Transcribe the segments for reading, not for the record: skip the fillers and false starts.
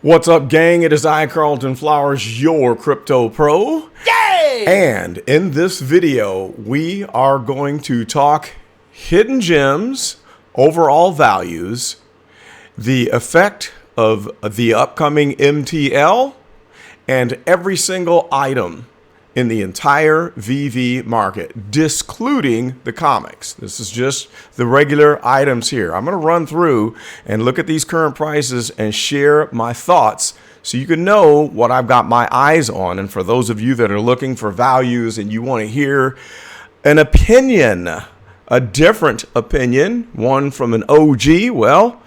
What's up, gang? It is I, Carlton Flowers, your crypto pro. Yay! And in this video, we are going to talk hidden gems, overall values, the effect of the upcoming MTL, and every single item in the entire VeVe market, discluding the comics. This is just the regular items here. I'm going to run through and look at these current prices and share my thoughts so you can know what I've got my eyes on. And for those of you that are looking for values and you want to hear an opinion, a different opinion, one from an OG, well,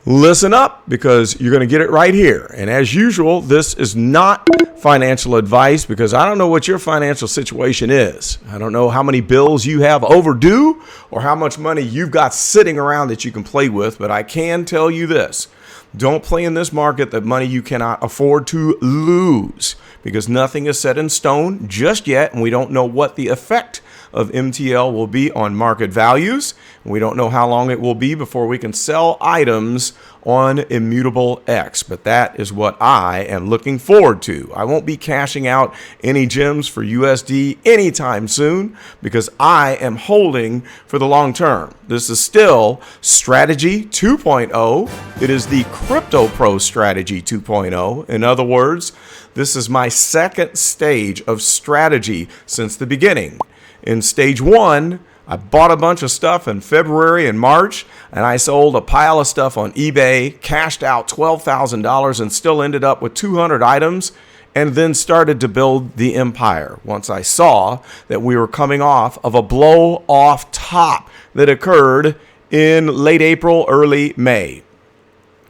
listen up because you're going to get it right here. And as usual, this is not financial advice because I don't know what your financial situation is. I don't know how many bills you have overdue or how much money you've got sitting around that you can play with. But I can tell you this. Don't play in this market that money you cannot afford to lose because nothing is set in stone just yet. And we don't know what the effect of MTL will be on market values. We don't know how long it will be before we can sell items on Immutable X, but that is what I am looking forward to. I won't be cashing out any gems for USD anytime soon because I am holding for the long term. This is still Strategy 2.0. It is the Crypto Pro Strategy 2.0. In other words, this is my second stage of strategy since the beginning. In stage one, I bought a bunch of stuff in February and March, and I sold a pile of stuff on eBay, cashed out $12,000 and still ended up with 200 items, and then started to build the empire once I saw that we were coming off of a blow-off top that occurred in late April, early May.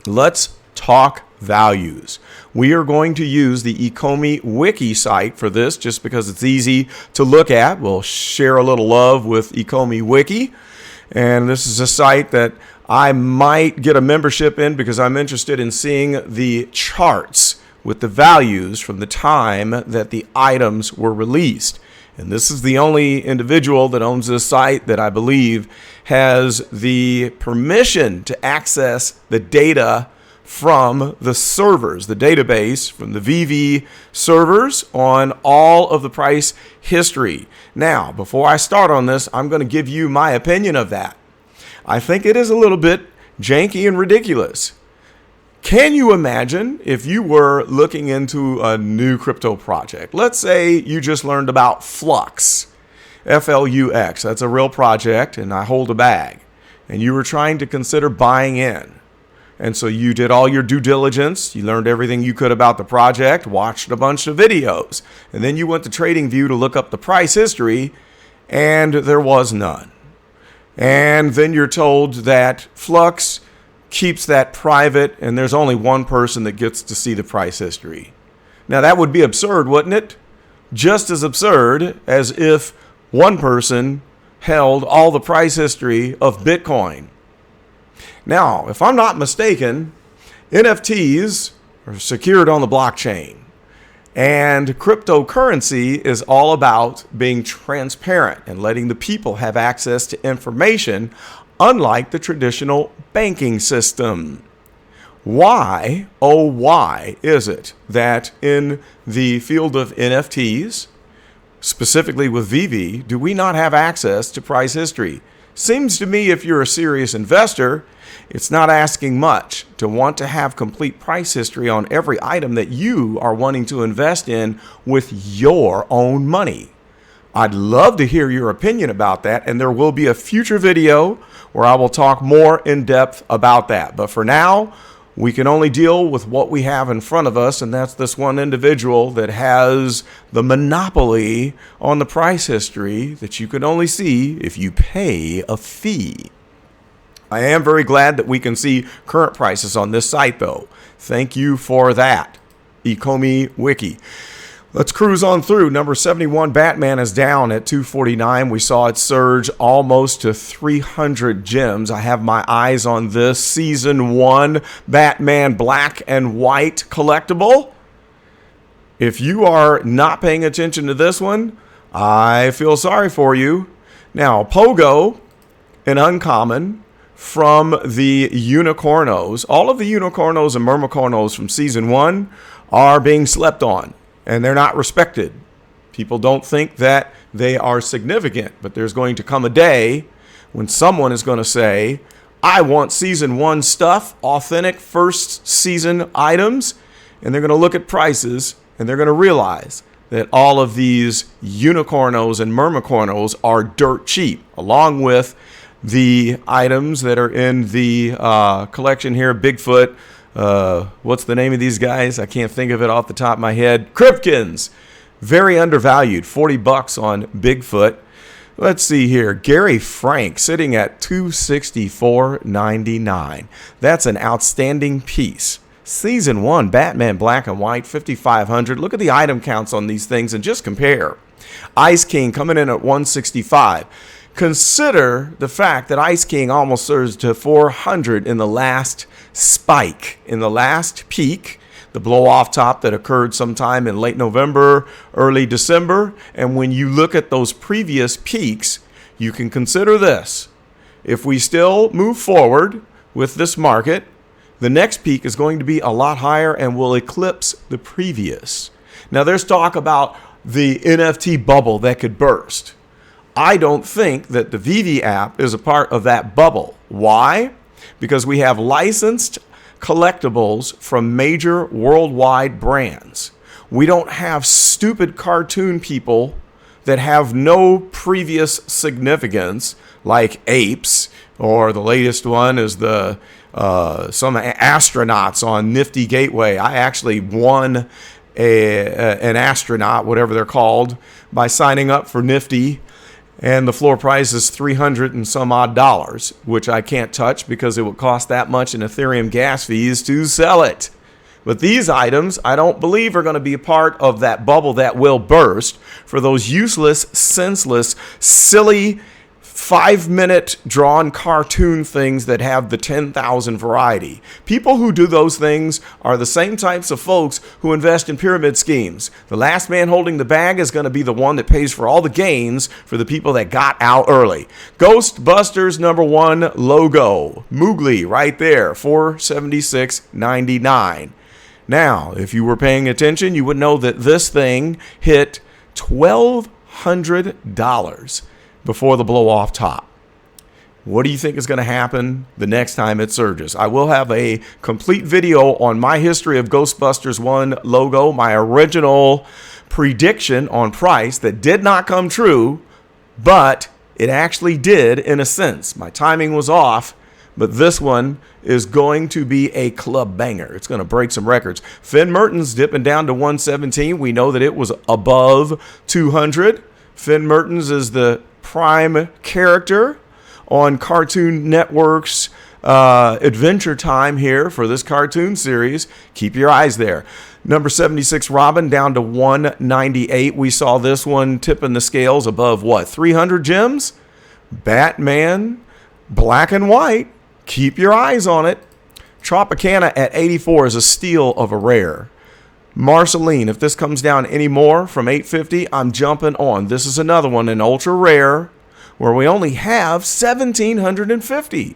Let's talk values. We are going to use the Ecomi Wiki site for this just because it's easy to look at. We'll share a little love with Ecomi Wiki. And this is a site that I might get a membership in because I'm interested in seeing the charts with the values from the time that the items were released. And this is the only individual that owns this site that I believe has the permission to access the data from the servers, the database from the VeVe servers on all of the price history. Now, before I start on this, I'm going to give you my opinion of that. I think it is a little bit janky and ridiculous. Can you imagine if you were looking into a new crypto project? Let's say you just learned about Flux, F-L-U-X. That's a real project, and I hold a bag. And you were trying to consider buying in. And so you did all your due diligence. You learned everything you could about the project, watched a bunch of videos, and then you went to TradingView to look up the price history, and there was none. And then you're told that Flux keeps that private, and there's only one person that gets to see the price history. Now, that would be absurd, wouldn't it? Just as absurd as if one person held all the price history of Bitcoin. Now, if I'm not mistaken, NFTs are secured on the blockchain, and cryptocurrency is all about being transparent and letting the people have access to information, unlike the traditional banking system. Why, oh why is it that in the field of NFTs, specifically with VeVe, do we not have access to price history? Seems to me if you're a serious investor, it's not asking much to want to have complete price history on every item that you are wanting to invest in with your own money. I'd love to hear your opinion about that, and there will be a future video where I will talk more in depth about that. But for now, we can only deal with what we have in front of us, and that's this one individual that has the monopoly on the price history that you can only see if you pay a fee. I am very glad that we can see current prices on this site, though. Thank you for that, Ecomi Wiki. Let's cruise on through. Number 71, Batman is down at 249. We saw it surge almost to 300 gems. I have my eyes on this Season 1 Batman Black and White collectible. If you are not paying attention to this one, I feel sorry for you. Now, Pogo, an uncommon, from the unicornos. All of the unicornos and mermicornos from season 1 are being slept on, and they're not respected. People don't think that they are significant, but there's going to come a day when someone is going to say, I want season 1 stuff, authentic first season items, and they're going to look at prices and they're going to realize that all of these unicornos and mermicornos are dirt cheap, along with the items that are in the collection here. Bigfoot, what's the name of these guys? I can't think of it off the top of my head. Kripkins, very undervalued, $40 on Bigfoot. Let's see here. Gary Frank sitting at $264.99. That's an outstanding piece. Season 1, Batman Black and White, $5,500. Look at the item counts on these things and just compare. Ice King coming in at $165. Consider the fact that Ice King almost surged to $400 in the last spike, in the last peak, the blow-off top that occurred sometime in late November, early December. And when you look at those previous peaks, you can consider this. If we still move forward with this market, the next peak is going to be a lot higher and will eclipse the previous. Now, there's talk about the NFT bubble that could burst. I don't think that the VeVe app is a part of that bubble. Why? Because we have licensed collectibles from major worldwide brands. We don't have stupid cartoon people that have no previous significance, like apes, or the latest one is the some astronauts on Nifty Gateway. I actually won an astronaut, whatever they're called, by signing up for Nifty. And the floor price is $300 and some odd dollars, which I can't touch because it would cost that much in Ethereum gas fees to sell it. But these items, I don't believe, are going to be a part of that bubble that will burst for those useless, senseless, silly 5-minute drawn cartoon things that have the 10,000 variety. People who do those things are the same types of folks who invest in pyramid schemes. The last man holding the bag is going to be the one that pays for all the gains for the people that got out early. Ghostbusters #1 logo, Moogly right there, $476.99. Now, if you were paying attention, you would know that this thing hit $1,200 before the blow-off top. What do you think is going to happen the next time it surges? I will have a complete video on my history of Ghostbusters 1 logo, my original prediction on price that did not come true, but it actually did in a sense. My timing was off, but this one is going to be a club banger. It's going to break some records. Finn Mertens dipping down to 117. We know that it was above 200. Finn Mertens is the prime character on Cartoon Network's Adventure Time here for this cartoon series. Keep your eyes there. Number 76, Robin, down to 198. We saw this one tipping the scales above, what, 300 gems? Batman, Black and White. Keep your eyes on it. Tropicana at 84 is a steal of a rare. Marceline, if this comes down any more from 850, I'm jumping on. This is another one, an ultra rare, where we only have 1,750.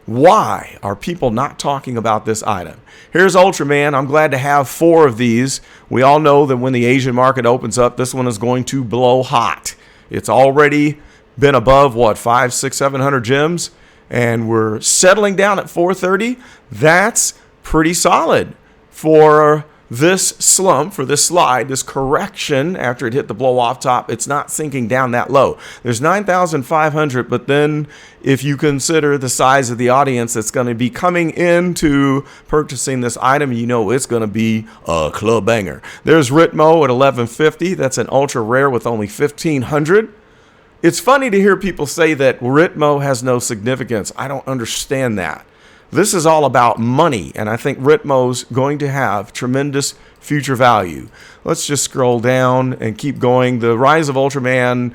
Why are people not talking about this item? Here's Ultraman. I'm glad to have 4 of these. We all know that when the Asian market opens up, this one is going to blow hot. It's already been above, what, 500, 600, 700 gems? And we're settling down at 430. That's pretty solid for this slump, for this slide, this correction after it hit the blow off top. It's not sinking down that low. There's 9,500, but then if you consider the size of the audience that's going to be coming into purchasing this item, you know it's going to be a club banger. There's Ritmo at 1150. That's an ultra rare with only 1,500. It's funny to hear people say that Ritmo has no significance. I don't understand that. This is all about money, and I think Ritmo's going to have tremendous future value. Let's just scroll down and keep going. The Rise of Ultraman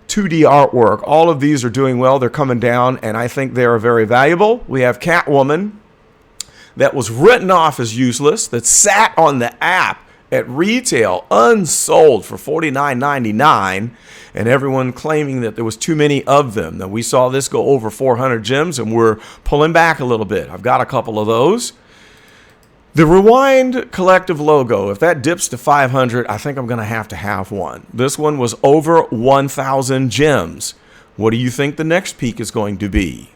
2D artwork, all of these are doing well. They're coming down, and I think they are very valuable. We have Catwoman that was written off as useless, that sat on the app at retail, unsold for $49.99, and everyone claiming that there was too many of them. Now, we saw this go over 400 gems, and we're pulling back a little bit. I've got a couple of those. The Rewind Collective logo, if that dips to 500, I think I'm going to have one. This one was over 1,000 gems. What do you think the next peak is going to be?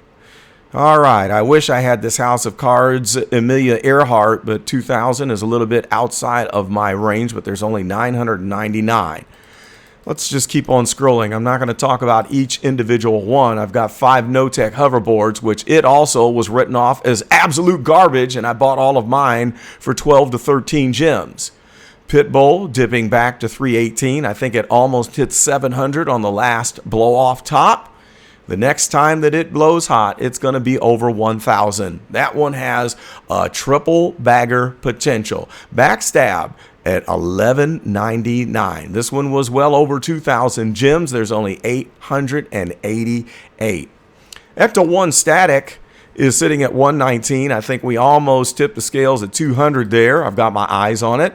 All right, I wish I had this House of Cards Amelia Earhart, but 2,000 is a little bit outside of my range, but there's only 999. Let's just keep on scrolling. I'm not going to talk about each individual one. I've got 5 no-tech hoverboards, which it also was written off as absolute garbage, and I bought all of mine for 12 to 13 gems. Pitbull dipping back to 318. I think it almost hit 700 on the last blow-off top. The next time that it blows hot, it's going to be over 1,000. That one has a triple bagger potential. Backstab at 1199. This one was well over 2,000 gems. There's only 888. Ecto 1 Static is sitting at 119. I think we almost tipped the scales at 200 there. I've got my eyes on it.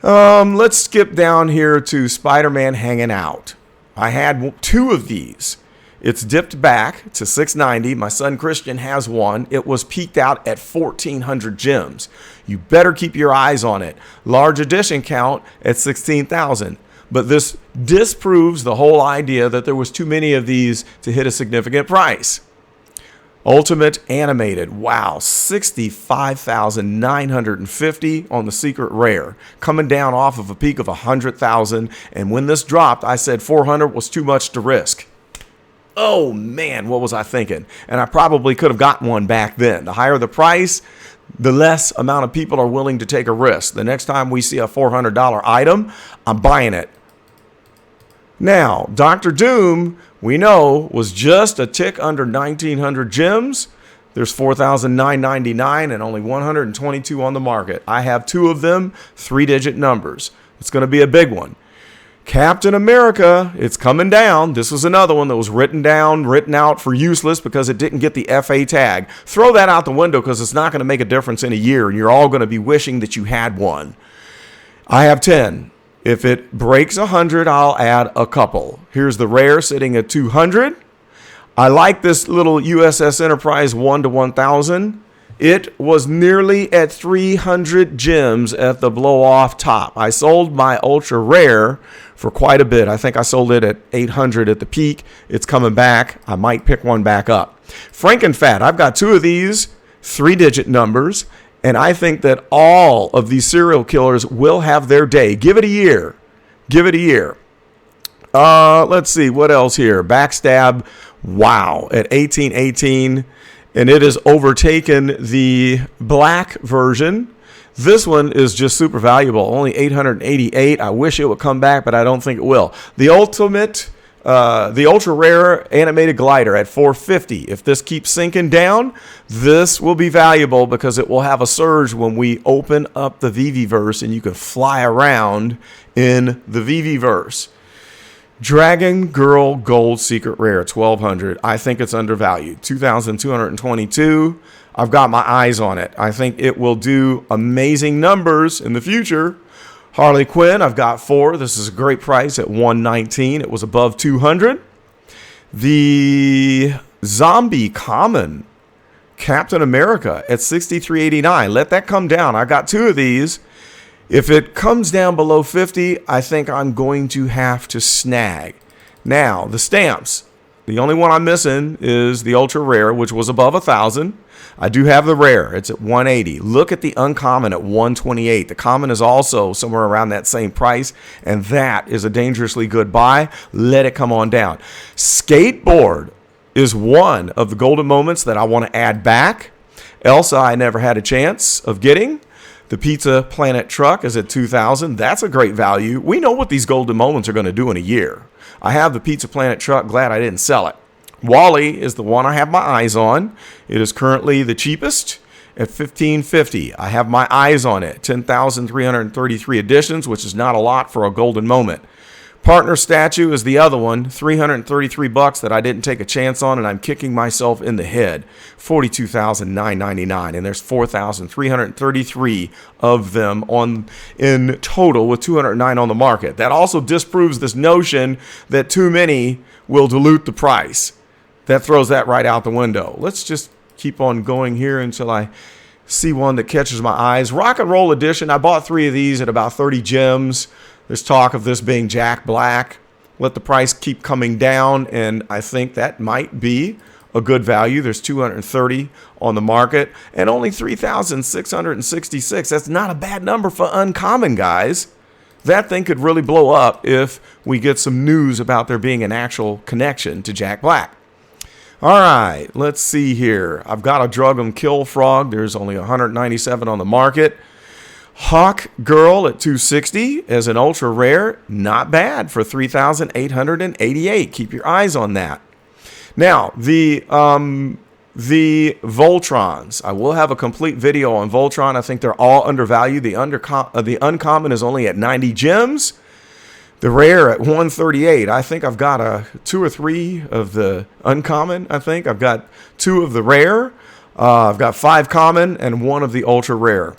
Let's skip down here to Spiderman hanging out. I had 2 of these. It's dipped back to 690. My son Christian has one. It was peaked out at 1,400 gems. You better keep your eyes on it. Large edition count at 16,000. But this disproves the whole idea that there was too many of these to hit a significant price. Ultimate Animated. Wow, 65,950 on the secret rare. Coming down off of a peak of 100,000. And when this dropped, I said 400 was too much to risk. Oh man, what was I thinking? And I probably could have gotten one back then. The higher the price, the less amount of people are willing to take a risk. The next time we see a $400 item, I'm buying it. Now, Dr. Doom, we know, was just a tick under 1,900 gems. There's 4,999 and only 122 on the market. I have 2 of them, 3-digit numbers. It's going to be a big one. Captain America, it's coming down. This was another one that was written out for useless because it didn't get the FA tag. Throw that out the window because it's not going to make a difference in a year, and you're all going to be wishing that you had one. I have 10. If it breaks 100, I'll add a couple. Here's the rare sitting at 200. I like this little USS Enterprise 1 to 1,000. It was nearly at 300 gems at the blow-off top. I sold my ultra rare for quite a bit. I think I sold it at 800 at the peak. It's coming back. I might pick one back up. Frankenfat, I've got 2 of these, 3-digit numbers, and I think that all of these serial killers will have their day. Give it a year. Give it a year. Let's see, what else here? Backstab, wow, at 1818. And it has overtaken the black version. This one is just super valuable, only 888. I wish it would come back, but I don't think it will. The ultra rare animated glider at 450. If this keeps sinking down, this will be valuable because it will have a surge when we open up the VeVe-verse and you can fly around in the VeVe-verse. Dragon Girl Gold Secret Rare, 1,200. I think it's undervalued. 2,222. I've got my eyes on it. I think it will do amazing numbers in the future. Harley Quinn, I've got 4. This is a great price at 119. It was above 200. The Zombie Common Captain America at 63.89. Let that come down. I got 2 of these. If it comes down below 50, I think I'm going to have to snag. Now, the stamps. The only one I'm missing is the ultra rare, which was above 1,000. I do have the rare. It's at 180. Look at the uncommon at 128. The common is also somewhere around that same price, and that is a dangerously good buy. Let it come on down. Skateboard is one of the golden moments that I want to add back. Elsa, I never had a chance of getting. The Pizza Planet truck is at 2,000. That's a great value. We know what these golden moments are going to do in a year. I have the Pizza Planet truck. Glad I didn't sell it. Wally is the one I have my eyes on. It is currently the cheapest at $1,550. I have my eyes on it. 10,333 editions, which is not a lot for a golden moment. Partner statue is the other one, $333 that I didn't take a chance on, and I'm kicking myself in the head. $42,999, and there's 4,333 of them in total, with 209 on the market. That also disproves this notion that too many will dilute the price. That throws that right out the window. Let's just keep on going here until I see one that catches my eyes. Rock and Roll Edition. I bought 3 of these at about 30 gems. There's talk of this being Jack Black. Let the price keep coming down, and I think that might be a good value. There's 230 on the market and only 3,666. That's not a bad number for uncommon, guys. That thing could really blow up if we get some news about there being an actual connection to Jack Black. All right, let's see here. I've got a Drug 'em Kill Frog. There's only 197 on the market. Hawk Girl at 260 as an ultra rare. Not bad for 3,888. Keep your eyes on that. Now, the Voltrons. I will have a complete video on Voltron. I think they're all undervalued. The uncommon is only at 90 gems. The rare at 138. I think I've got 2 or 3 of the uncommon. I think I've got 2 of the rare. I've got 5 common and 1 of the ultra rare.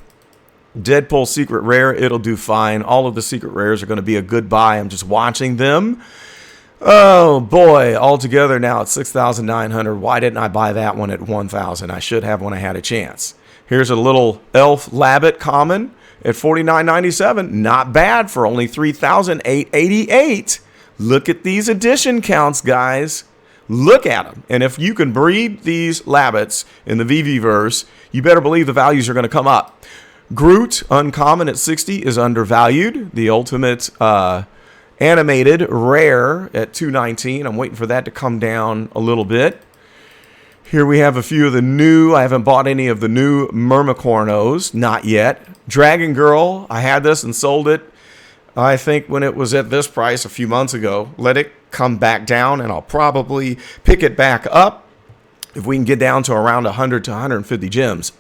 Deadpool secret rare. It'll do fine. All of the secret rares are going to be a good buy. I'm just watching them. Oh boy, altogether now it's 6,900. Why didn't I buy that one at 1,000? I should have when I had a chance. Here's a little Elf Labbit common at $49.97. Not bad for only 3,888. Look at these edition counts, guys. Look at them. And if you can breed these Labbits in the VeVe-verse, you better believe the values are going to come up. Groot, uncommon at 60, is undervalued. The ultimate animated rare at 219. I'm waiting for that to come down a little bit. Here we have a few of the new. I haven't bought any of the new Mermicornos, not yet. Dragon Girl, I had this and sold it, I think, when it was at this price a few months ago. Let it come back down, and I'll probably pick it back up if we can get down to around 100 to 150 gems.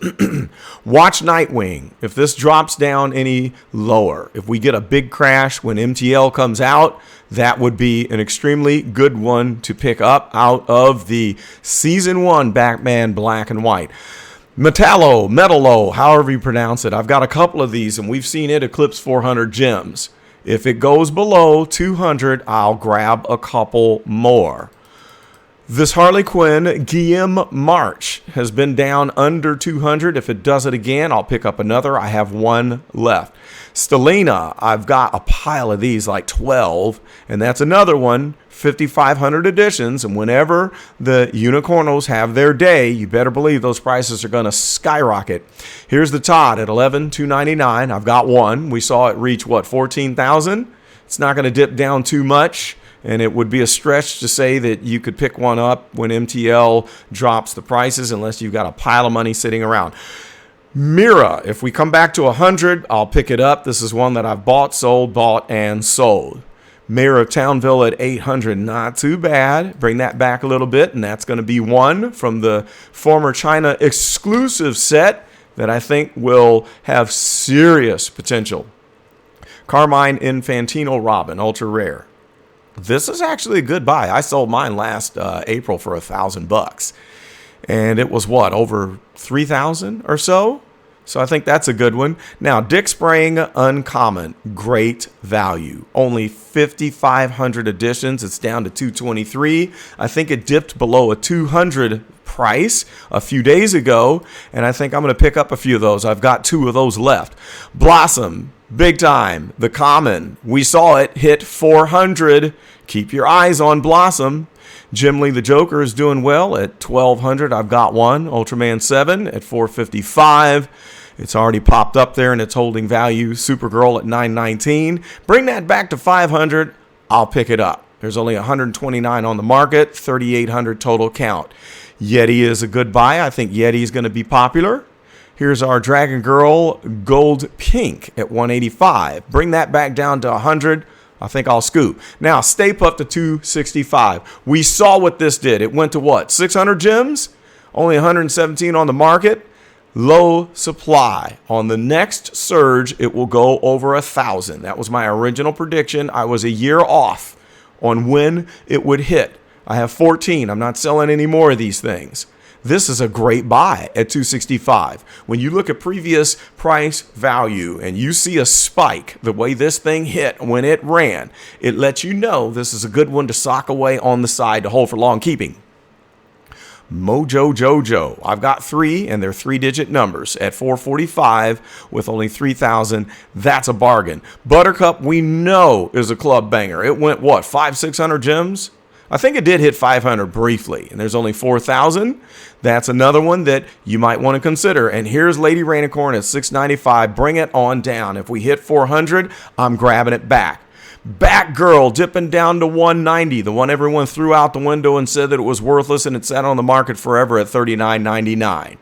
Watch Nightwing. If this drops down any lower, if we get a big crash when MTL comes out, that would be an extremely good one to pick up out of the Season 1 Batman Black and White. Metallo, however you pronounce it. I've got a couple of these, and we've seen it eclipse 400 gems. If it goes below 200, I'll grab a couple more. This Harley Quinn Guillaume March has been down under 200. If it does it again, I'll pick up another. I have 1 left. Stelina, I've got a pile of these, like 12, and that's another one, 5,500 editions, and whenever the Unicornos have their day, you better believe those prices are going to skyrocket. Here's the Todd at $11,299. I've got 1. We saw it reach, what, 14,000? It's not going to dip down too much. And it would be a stretch to say that you could pick one up when MTL drops the prices unless you've got a pile of money sitting around. Mira, if we come back to 100, I'll pick it up. This is one that I've bought, and sold. Mayor of Townville at 800, not too bad. Bring that back a little bit, and that's going to be one from the former China exclusive set that I think will have serious potential. Carmine Infantino Robin, ultra rare. This is actually a good buy. I sold mine last April for $1,000, and it was what, over 3,000 or so? So I think that's a good one. Now, Dick Sprang Uncommon, great value. Only 5,500 editions. It's down to 223. I think it dipped below a 200 price a few days ago, and I think I'm going to pick up a few of those. I've got 2 of those left. Blossom, big time. The common, we saw it hit 400. Keep your eyes on Blossom. Jim Lee the Joker is doing well at 1,200. I've got 1. Ultraman 7 at 455. It's already popped up there and it's holding value. Supergirl at 919. Bring that back to 500. I'll pick it up. There's only 129 on the market, 3,800 total count. Yeti is a good buy. I think Yeti is going to be popular. Here's our Dragon Girl Gold Pink at 185. Bring that back down to 100. I think I'll scoop. Now, Stape up to 265. We saw what this did. It went to what? 600 gems? Only 117 on the market. low supply. On the next surge, it will go over 1,000. That was my original prediction. I was a year off on when it would hit. I have 14. I'm not selling any more of these things. This is a great buy at 265. When you look at previous price value and you see a spike, the way this thing hit when it ran, it lets you know this is a good one to sock away on the side to hold for long keeping. Mojo Jojo. I've got 3, and they're 3-digit numbers at 445 with only 3,000. That's a bargain. Buttercup, we know, is a club banger. It went, what, 500-600 gems? I think it did hit 500 briefly, and there's only 4,000. That's another one that you might want to consider. And here's Lady Rainicorn at 695. Bring it on down. If we hit 400, I'm grabbing it back. Batgirl dipping down to 190, the one everyone threw out the window and said that it was worthless, and it sat on the market forever at $39.99.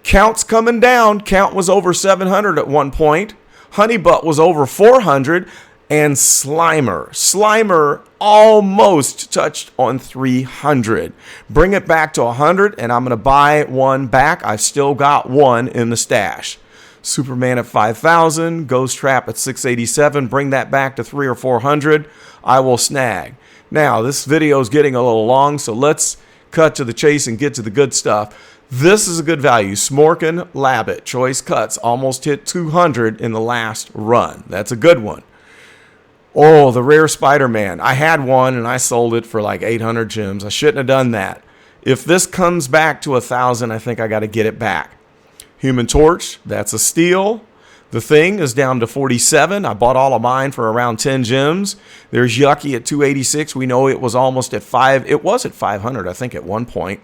Count's coming down. Count was over 700 at one point. Honeybutt was over 400. And Slimer almost touched on 300. Bring it back to 100, and I'm going to buy one back. I've still got one in the stash. Superman at 5,000. Ghost Trap at 687. Bring that back to 300 or 400. I will snag. Now, this video is getting a little long, so let's cut to the chase and get to the good stuff. This is a good value. Smorkin Labbit. Choice cuts. Almost hit 200 in the last run. That's a good one. Oh, the rare Spiderman. I had one and I sold it for like 800 gems. I shouldn't have done that. If this comes back to 1,000, I think I got to get it back. Human Torch, that's a steal. The Thing is down to 47. I bought all of mine for around 10 gems. There's Yucky at 286. We know it was almost at 5. It was at 500, I think, at one point.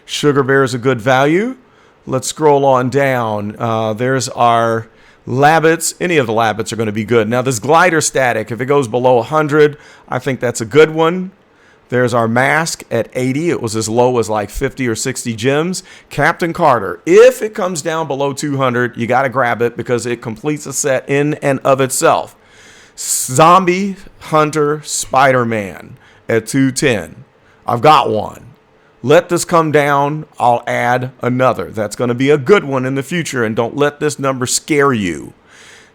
Sugar Bear is a good value. Let's scroll on down. There's our Labbits. Any of the Labbits are going to be good. Now, this Glider Static, if it goes below 100, I think that's a good one. There's our Mask at 80. It was as low as like 50 or 60 gems. Captain Carter, if it comes down below 200, you got to grab it because it completes a set in and of itself. Zombie Hunter Spider-Man at 210. I've got one. Let this come down, I'll add another. That's going to be a good one in the future, and don't let this number scare you.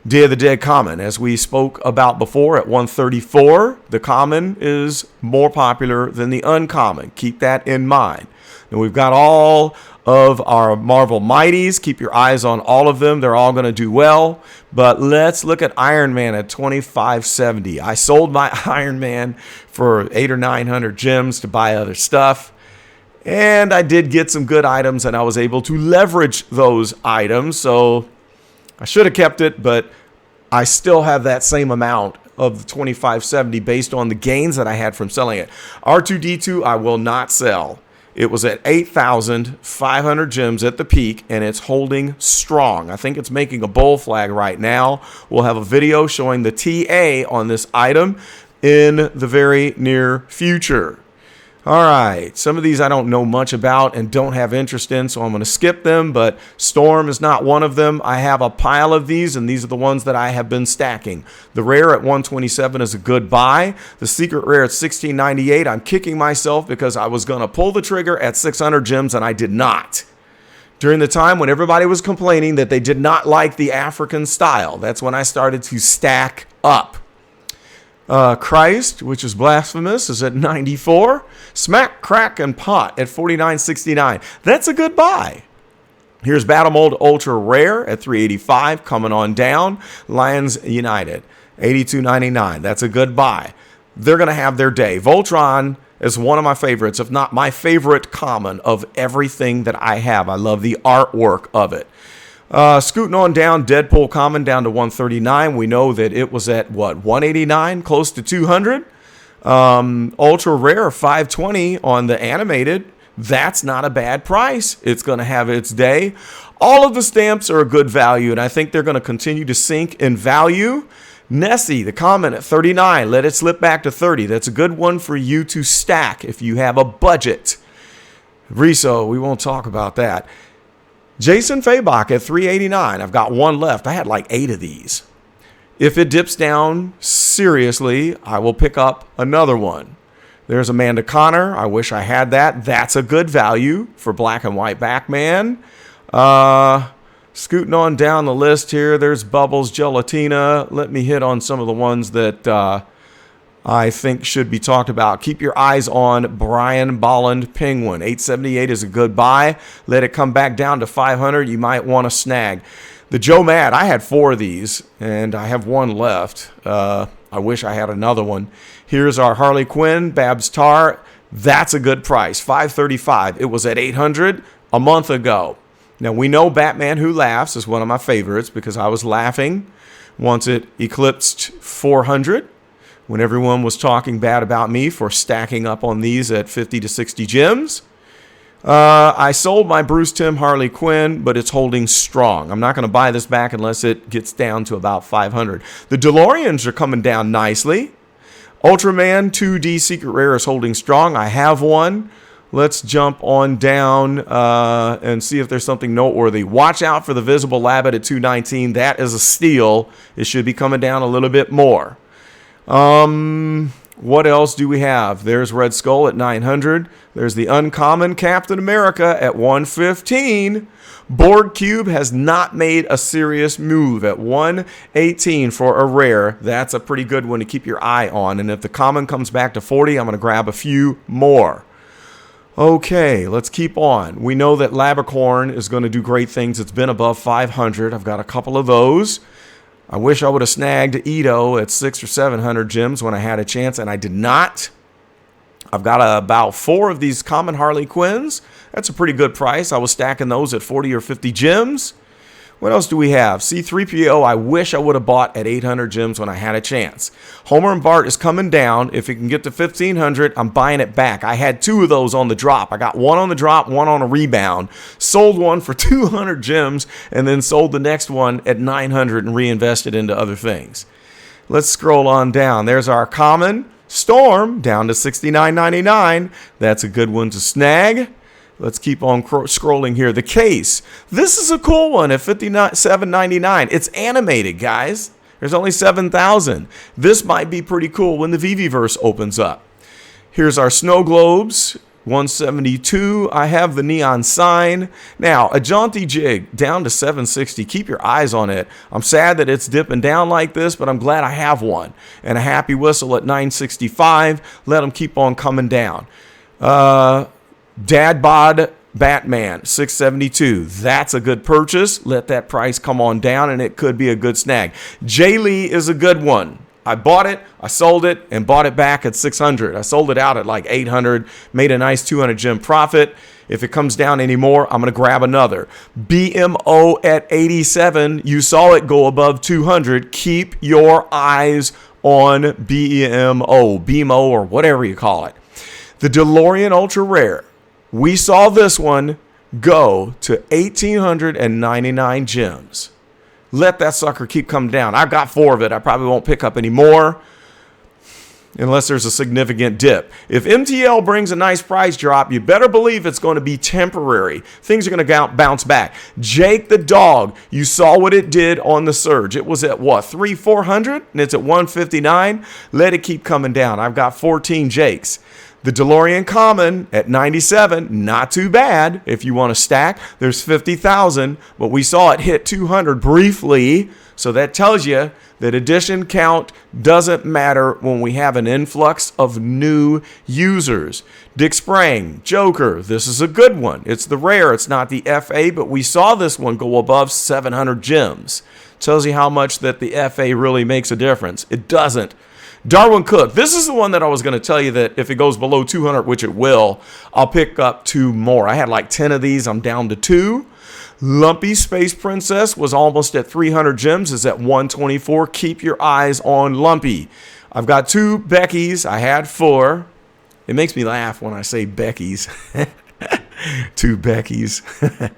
Day of the Dead Common, as we spoke about before, at 134. The Common is more popular than the Uncommon. Keep that in mind. And we've got all of our Marvel Mighties. Keep your eyes on all of them. They're all going to do well. But let's look at Iron Man at 2570. I sold my Iron Man for 800 or 900 gems to buy other stuff. And I did get some good items, and I was able to leverage those items. So I should have kept it, but I still have that same amount of the 2570 based on the gains that I had from selling it. R2-D2, I will not sell. It was at 8,500 gems at the peak, and it's holding strong. I think it's making a bull flag right now. We'll have a video showing the TA on this item in the very near future. All right, some of these I don't know much about and don't have interest in, so I'm going to skip them, but Storm is not one of them. I have a pile of these, and these are the ones that I have been stacking. The Rare at 127 is a good buy. The Secret Rare at 1698, I'm kicking myself because I was going to pull the trigger at 600 gems, and I did not. During the time when everybody was complaining that they did not like the African style, that's when I started to stack up. Christ, which is blasphemous, is at 94. Smack, Crack, and Pot at 49.69. That's a good buy. Here's Battle Mode Ultra Rare at 385, coming on down. Lions United, 82.99. That's a good buy. They're going to have their day. Voltron is one of my favorites, if not my favorite common of everything that I have. I love the artwork of it. Scooting on down, Deadpool Common down to 139. We know that it was at, what, 189, close to 200. Ultra Rare, 520 on the animated. That's not a bad price. It's going to have its day. All of the stamps are a good value, and I think they're going to continue to sink in value. Nessie, the Common at 39. Let it slip back to 30. That's a good one for you to stack if you have a budget. Riso, we won't talk about that. Jason Fabok at 389. I've got one left. I had like 8 of these. If it dips down seriously, I will pick up another one. There's Amanda Connor. I wish I had that. That's a good value for black and white Batman. Scooting on down the list here, there's Bubbles, Gelatina. Let me hit on some of the ones that I think should be talked about. Keep your eyes on Brian Bolland Penguin. 878 is a good buy. Let it come back down to 500. You might want to snag. The Joe Mad, I had 4 of these, and I have 1 left. I wish I had another one. Here's our Harley Quinn, Babs Tar. That's a good price, $535. It was at $800 a month ago. Now, we know Batman Who Laughs is one of my favorites because I was laughing once it eclipsed 400 when everyone was talking bad about me for stacking up on these at 50 to 60 gems. I sold my Bruce Timm Harley Quinn, but it's holding strong. I'm not going to buy this back unless it gets down to about 500. The DeLoreans are coming down nicely. Ultraman 2D Secret Rare is holding strong. I have one. Let's jump on down and see if there's something noteworthy. Watch out for the Visible Labbit at 219. That is a steal. It should be coming down a little bit more. What else do we have? There's Red Skull at 900. There's the Uncommon Captain America at 115. Borg Cube has not made a serious move at 118 for a rare. That's a pretty good one to keep your eye on. And if the common comes back to 40, I'm going to grab a few more. Okay, let's keep on. We know that Labicorn is going to do great things. It's been above 500. I've got a couple of those. I wish I would have snagged Ito at 600 or 700 gems when I had a chance, and I did not. I've got about 4 of these common Harley Quinns. That's a pretty good price. I was stacking those at 40 or 50 gems. What else do we have? C-3PO, I wish I would have bought at 800 gems when I had a chance. Homer and Bart is coming down. If it can get to 1,500, I'm buying it back. I had 2 of those on the drop. I got 1 on the drop, 1 on a rebound. Sold one for 200 gems and then sold the next one at 900 and reinvested into other things. Let's scroll on down. There's our common Storm down to $69.99. That's a good one to snag. Let's keep on scrolling here. The Case. This is a cool one at $57.99. It's animated, guys. There's only 7,000. This might be pretty cool when the VeVeVerse opens up. Here's our Snow Globes. 172. I have the Neon Sign. Now, a jaunty jig down to 760. Keep your eyes on it. I'm sad that it's dipping down like this, but I'm glad I have one. And a Happy Whistle at 965. Let them keep on coming down. Dad Bod Batman 672. That's a good purchase. Let that price come on down and it could be a good snag. Jay Lee is a good one. I bought it, I sold it, and bought it back at 600. I sold it out at like 800, made a nice 200 gem profit. If it comes down anymore, I'm going to grab another. BMO at 87. You saw it go above 200. Keep your eyes on BMO, or whatever you call it. The DeLorean Ultra Rare. We saw this one go to 1,899 gems. Let that sucker keep coming down. I've got 4 of it. I probably won't pick up any more unless there's a significant dip. If MTL brings a nice price drop, you better believe it's going to be temporary. Things are going to bounce back. Jake the Dog, you saw what it did on the surge. It was at what, 300-400? And it's at 159. Let it keep coming down. I've got 14 Jakes. The DeLorean Common at 97, not too bad if you want to stack. There's 50,000, but we saw it hit 200 briefly. So that tells you that edition count doesn't matter when we have an influx of new users. Dick Sprang, Joker, this is a good one. It's the rare, it's not the FA, but we saw this one go above 700 gems. Tells you how much that the FA really makes a difference. It doesn't. Darwin Cook, this is the one that I was going to tell you that if it goes below 200, which it will, I'll pick up 2 more. I had like 10 of these. I'm down to 2. Lumpy Space Princess was almost at 300 gems. Is at 124. Keep your eyes on Lumpy. I've got 2 Beckys. I had 4. It makes me laugh when I say Beckys. 2 Beckys.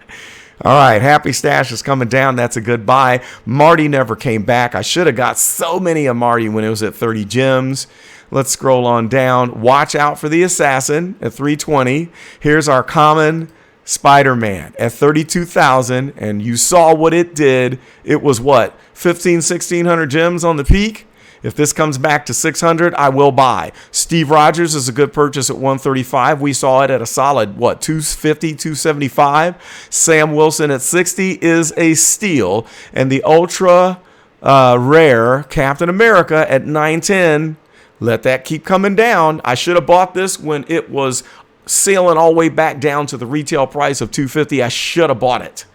All right, Happy Stash is coming down. That's a good buy. Marty never came back. I should have got so many of Marty when it was at 30 gems. Let's scroll on down. Watch out for the Assassin at 320. Here's our common Spiderman at 32,000. And you saw what it did. It was what, 1,500, 1,600 gems on the peak? If this comes back to 600, I will buy. Steve Rogers is a good purchase at 135. We saw it at a solid, 250, 275. Sam Wilson at 60 is a steal. And the ultra rare Captain America at 910, let that keep coming down. I should have bought this when it was sailing all the way back down to the retail price of 250. I should have bought it.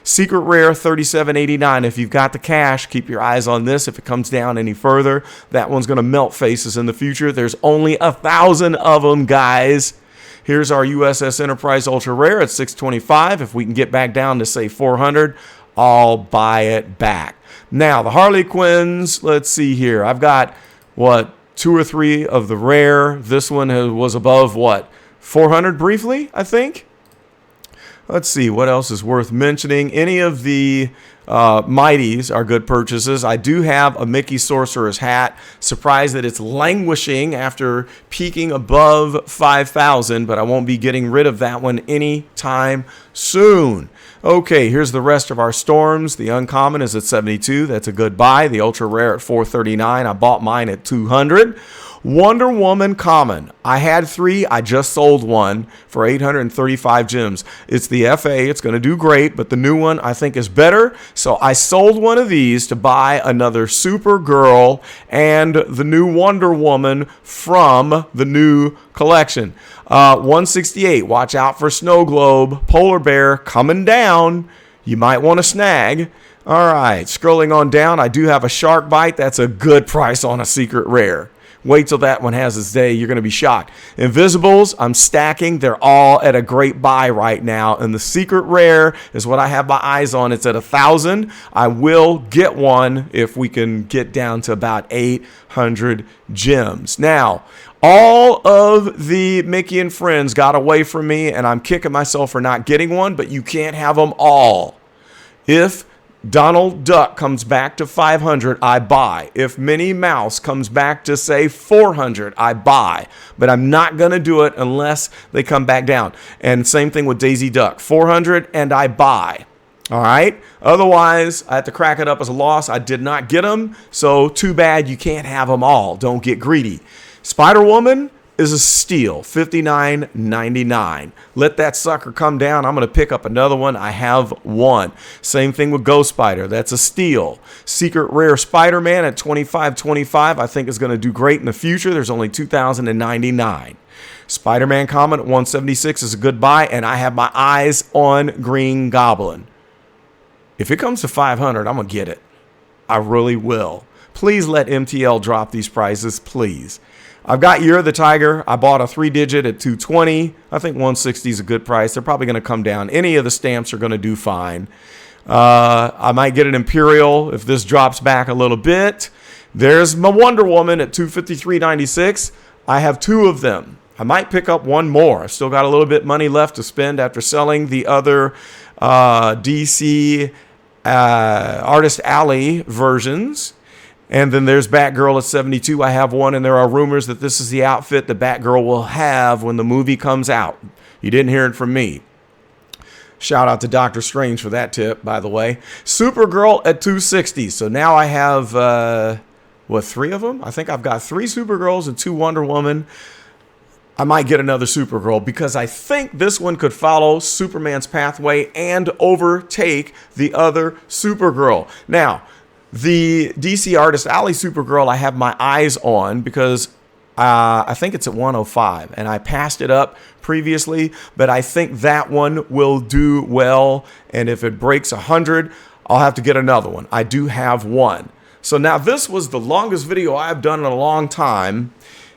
Secret Rare, $37.89. If you've got the cash, keep your eyes on this. If it comes down any further, that one's going to melt faces in the future. There's only 1,000 of them, guys. Here's our USS Enterprise Ultra Rare at $625. If we can get back down to, say, $400, I'll buy it back. Now, the Harley Quinns, let's see here. I've got, 2 or 3 of the rare. This one was above, $400 briefly, I think. Let's see, what else is worth mentioning? Any of the Mighties are good purchases. I do have a Mickey Sorcerer's hat. Surprised that it's languishing after peaking above 5,000, but I won't be getting rid of that one anytime soon. Okay, here's the rest of our Storms. The Uncommon is at 72. That's a good buy. The Ultra Rare at 439. I bought mine at 200. Wonder Woman Common. I had 3. I just sold one for 835 gems. It's the FA. It's going to do great, but the new one I think is better. So I sold one of these to buy another Supergirl and the new Wonder Woman from the new collection. 168. Watch out for Snow Globe. Polar Bear coming down. You might want to snag. All right. Scrolling on down, I do have a Shark Bite. That's a good price on a Secret Rare. Wait till that one has its day. You're going to be shocked. Invisibles, I'm stacking. They're all at a great buy right now. And the Secret Rare is what I have my eyes on. It's at 1,000. I will get one if we can get down to about 800 gems. Now, all of the Mickey and Friends got away from me, and I'm kicking myself for not getting one, but you can't have them all. If Donald Duck comes back to 500, I buy. If Minnie Mouse comes back to, say, 400, I buy. But I'm not going to do it unless they come back down. And same thing with Daisy Duck. 400, and I buy. All right? Otherwise, I have to crack it up as a loss. I did not get them, so too bad. You can't have them all. Don't get greedy. Spider-Woman is a steal, $59.99. Let that sucker come down. I'm going to pick up another one. I have one. Same thing with Ghost Spider. That's a steal. Secret Rare Spider-Man at $25.25. I think is going to do great in the future. There's only 2,099. Spider-Man Common at $176 is a good buy, and I have my eyes on Green Goblin. If it comes to 500, I'm going to get it. I really will. Please let MTL drop these prices, please. I've got Year of the Tiger. I bought a 3-digit at $220. I think $160 is a good price. They're probably going to come down. Any of the stamps are going to do fine. I might get an Imperial if this drops back a little bit. There's my Wonder Woman at $253.96. I have 2 of them. I might pick up one more. I've still got a little bit money left to spend after selling the other DC Artist Alley versions. And then there's Batgirl at 72. I have one, and there are rumors that this is the outfit that Batgirl will have when the movie comes out. You didn't hear it from me. Shout out to Doctor Strange for that tip, by the way. Supergirl at $260. So now I have, 3 of them? I think I've got 3 Supergirls and 2 Wonder Woman. I might get another Supergirl because I think this one could follow Superman's pathway and overtake the other Supergirl. Now, the DC Artist Alley Supergirl I have my eyes on because I think it's at 105, and I passed it up previously, but I think that one will do well, and if it breaks 100, I'll have to get another one. I do have one. So now this was the longest video I've done in a long time,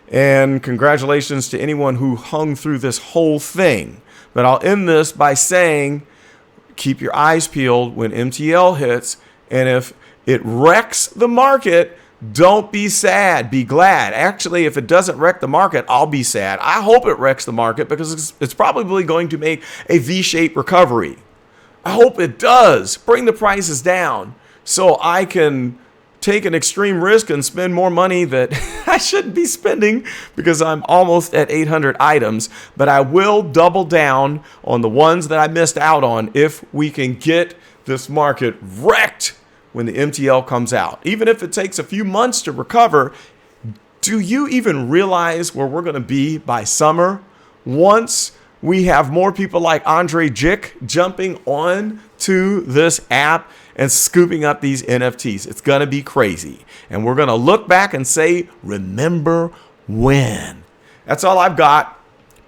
and congratulations to anyone who hung through this whole thing. But I'll end this by saying, keep your eyes peeled when MTL hits, and if it wrecks the market, don't be sad, be glad. Actually, if it doesn't wreck the market, I'll be sad. I hope it wrecks the market because it's probably going to make a V-shaped recovery. I hope it does. Bring the prices down so I can take an extreme risk and spend more money that I shouldn't be spending because I'm almost at 800 items. But I will double down on the ones that I missed out on if we can get this market wrecked when the MTL comes out. Even if it takes a few months to recover, do you even realize where we're going to be by summer once we have more people like Andre Jick jumping on to this app and scooping up these NFTs? It's going to be crazy. And we're going to look back and say, remember when? That's all I've got.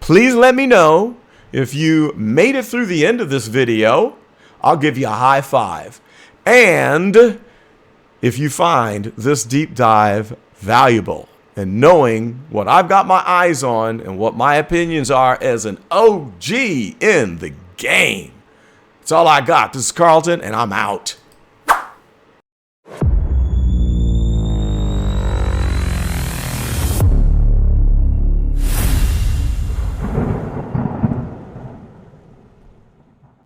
Please let me know if you made it through the end of this video. I'll give you a high five. And if you find this deep dive valuable, and knowing what I've got my eyes on and what my opinions are as an OG in the game. That's all I got. This is Carlton, and I'm out.